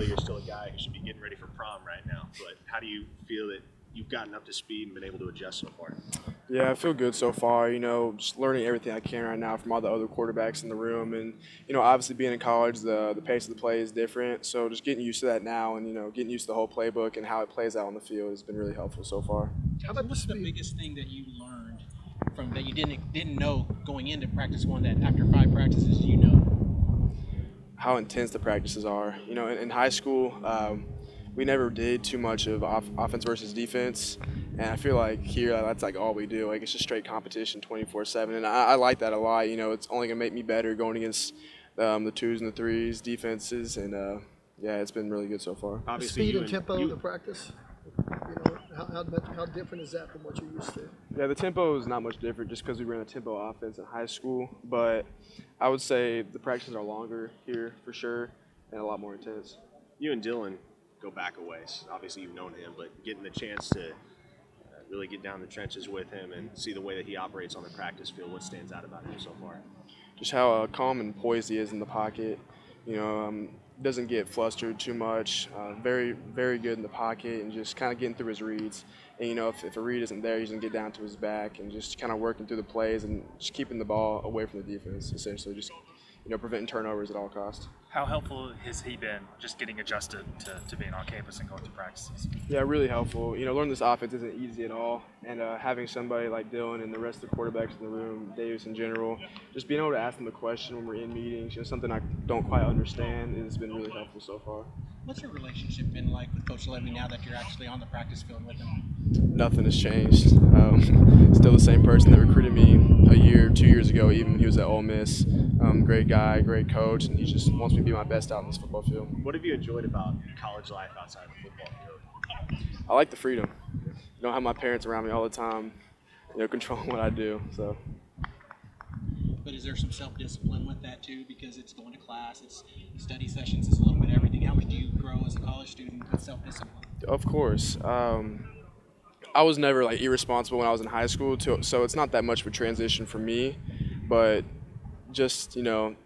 clearly you're still a guy who should be getting ready for prom right now. But how do you feel that you've gotten up to speed and been able to adjust so far? Yeah, I feel good so far. Just learning everything I can right now from all the other quarterbacks in the room, and obviously being in college, the pace of the play is different. So just getting used to that now, and getting used to the whole playbook and how it plays out on the field has been really helpful so far. What's the biggest thing that you learned from that you didn't know going into practice one that after 5 practices you know? How intense the practices are. In high school, we never did too much of offense versus defense, and I feel like here that's like all we do. Like it's just straight competition 24/7, and I like that a lot. It's only gonna make me better going against the twos and the threes defenses, and yeah, it's been really good so far. Obviously, speed and tempo of the practice. How different is that from what you're used to? Yeah, the tempo is not much different just because we ran a tempo offense in high school, but I would say the practices are longer here for sure and a lot more intense. You and Dylan go back a ways. Obviously, you've known him, but getting the chance to really get down the trenches with him and see the way that he operates on the practice field, what stands out about him so far? Just how calm and poised he is in the pocket. Doesn't get flustered too much. Very, very good in the pocket and just kind of getting through his reads. And, if a read isn't there, he's going to get down to his back and just kind of working through the plays and just keeping the ball away from the defense, essentially. Just, preventing turnovers at all costs. How helpful has he been just getting adjusted to being on campus and going to practices? Yeah, really helpful. Learning this offense isn't easy at all. And having somebody like Dylan and the rest of the quarterbacks in the room, Davis in general, just being able to ask them a question when we're in meetings, something I don't quite understand, has been really helpful so far. What's your relationship been like with Coach Levy now that you're actually on the practice field with him? Nothing has changed. Still the same person that recruited me a year, 2 years ago, even when he was at Ole Miss. Great guy, great coach, and he just wants me to be my best out on this football field. What have you enjoyed about college life outside of the football field? I like the freedom. Don't have my parents around me all the time, controlling what I do. So. But is there some self-discipline with that too? Because it's going to class, it's study sessions, it's a little bit of everything. How much do you grow as a college student with self-discipline? Of course. I was never irresponsible when I was in high school, so it's not that much of a transition for me. But just being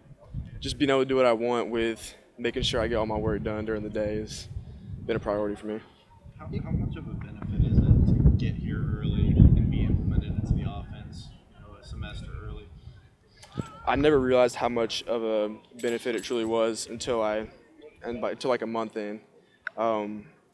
able to do what I want with making sure I get all my work done during the day has been a priority for me. How much of a benefit is it to get here early and be implemented into the offense, a semester early? I never realized how much of a benefit it truly was until like a month in.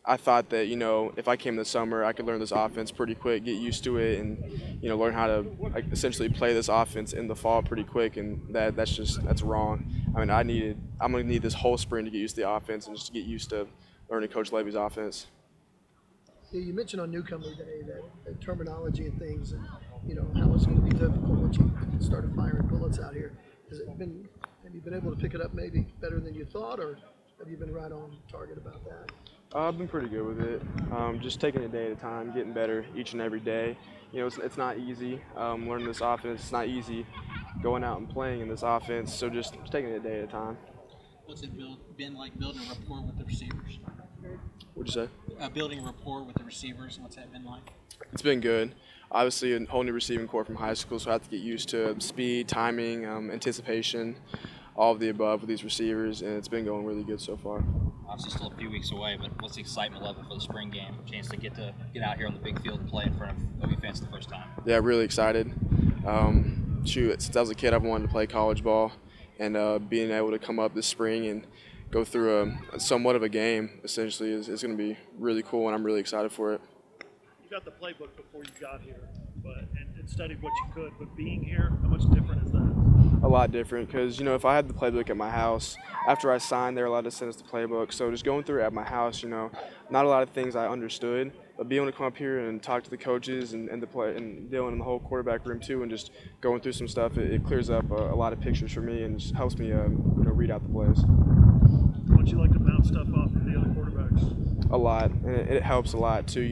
I thought that, if I came this summer, I could learn this offense pretty quick, get used to it, and, learn how to essentially play this offense in the fall pretty quick, and that's wrong. I'm going to need this whole spring to get used to the offense and just to get used to learning Coach Levy's offense. Yeah, you mentioned on Newcomer Day that terminology and things, and, how it's going to be difficult once you started firing bullets out here. Have you been able to pick it up maybe better than you thought, or have you been right on target about that? I've been pretty good with it. Just taking it a day at a time, getting better each and every day. It's not easy learning this offense. It's not easy going out and playing in this offense. So just taking it a day at a time. What's it been like building a rapport with the receivers? What'd you say? Building a rapport with the receivers. What's that been like? It's been good. Obviously, a whole new receiving corps from high school, so I have to get used to speed, timing, anticipation, all of the above with these receivers, and it's been going really good so far. Obviously still a few weeks away, but what's the excitement level for the spring game? A chance to get out here on the big field and play in front of OU fans the first time. Yeah, really excited. Since I was a kid, I've wanted to play college ball, and being able to come up this spring and go through somewhat of a game, essentially, is going to be really cool, and I'm really excited for it. You got the playbook before you got here, and studied what you could, but being here, how much different is that? A lot different because, if I had the playbook at my house, after I signed, they're allowed to send us the playbook. So just going through it at my house, not a lot of things I understood, but being able to come up here and talk to the coaches and Dylan and the whole quarterback room too, and just going through some stuff, it clears up a lot of pictures for me and just helps me read out the plays. Don't you like to bounce stuff off of the other quarterbacks? A lot, and it helps a lot too.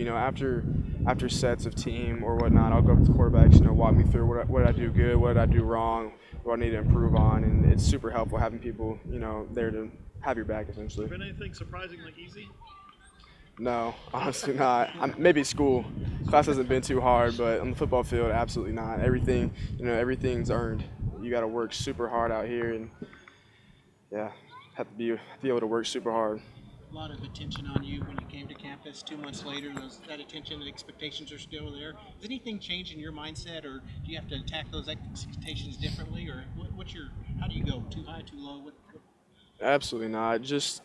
After sets of team or whatnot, I'll go up to the quarterbacks, walk me through what did I do good, what did I do wrong, what I need to improve on, and it's super helpful having people, there to have your back essentially. Been anything surprisingly easy? No, honestly not. Maybe school. Class hasn't been too hard, but on the football field, absolutely not. Everything's earned. You got to work super hard out here, and yeah, have to be able to work super hard. a lot of attention on you when you came to campus. 2 months later, that attention and expectations are still there. Does anything change in your mindset, or do you have to attack those expectations differently, or how do you go? Too high, too low? Absolutely not. Just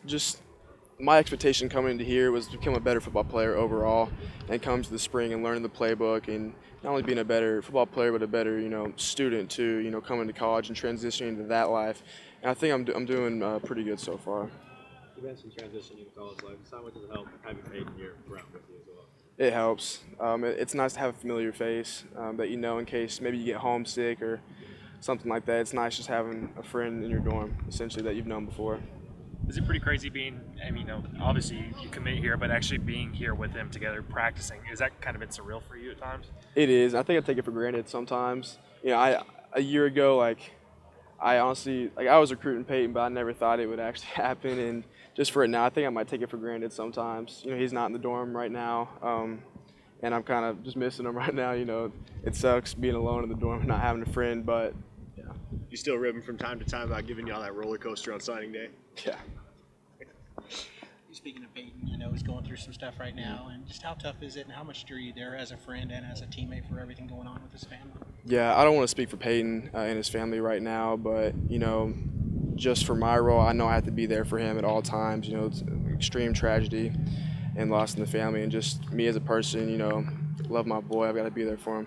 my expectation coming into here was to become a better football player overall, and come to the spring and learning the playbook, and not only being a better football player but a better student too. Coming to college and transitioning into that life. And I think I'm doing pretty good so far. You mentioned transitioning into college life. How much does it help having Peyton here around with you as well? It helps. It's nice to have a familiar face that in case maybe you get homesick or something like that. It's nice just having a friend in your dorm, essentially, that you've known before. Is it pretty crazy being, obviously you commit here, but actually being here with him together, practicing, is that kind of been surreal for you at times? It is. I think I take it for granted sometimes. A year ago, I honestly, I was recruiting Peyton, but I never thought it would actually happen. And just for it now, I think I might take it for granted sometimes. He's not in the dorm right now, and I'm kind of just missing him right now. It sucks being alone in the dorm and not having a friend, but yeah. You still rib him from time to time about giving y'all that roller coaster on signing day? Yeah. Speaking of Peyton, I know he's going through some stuff right now, and just how tough is it, and how much are you there as a friend and as a teammate for everything going on with his family? Yeah, I don't want to speak for Peyton and his family right now, but just for my role, I know I have to be there for him at all times. It's an extreme tragedy and loss in the family, and just me as a person, love my boy. I've got to be there for him.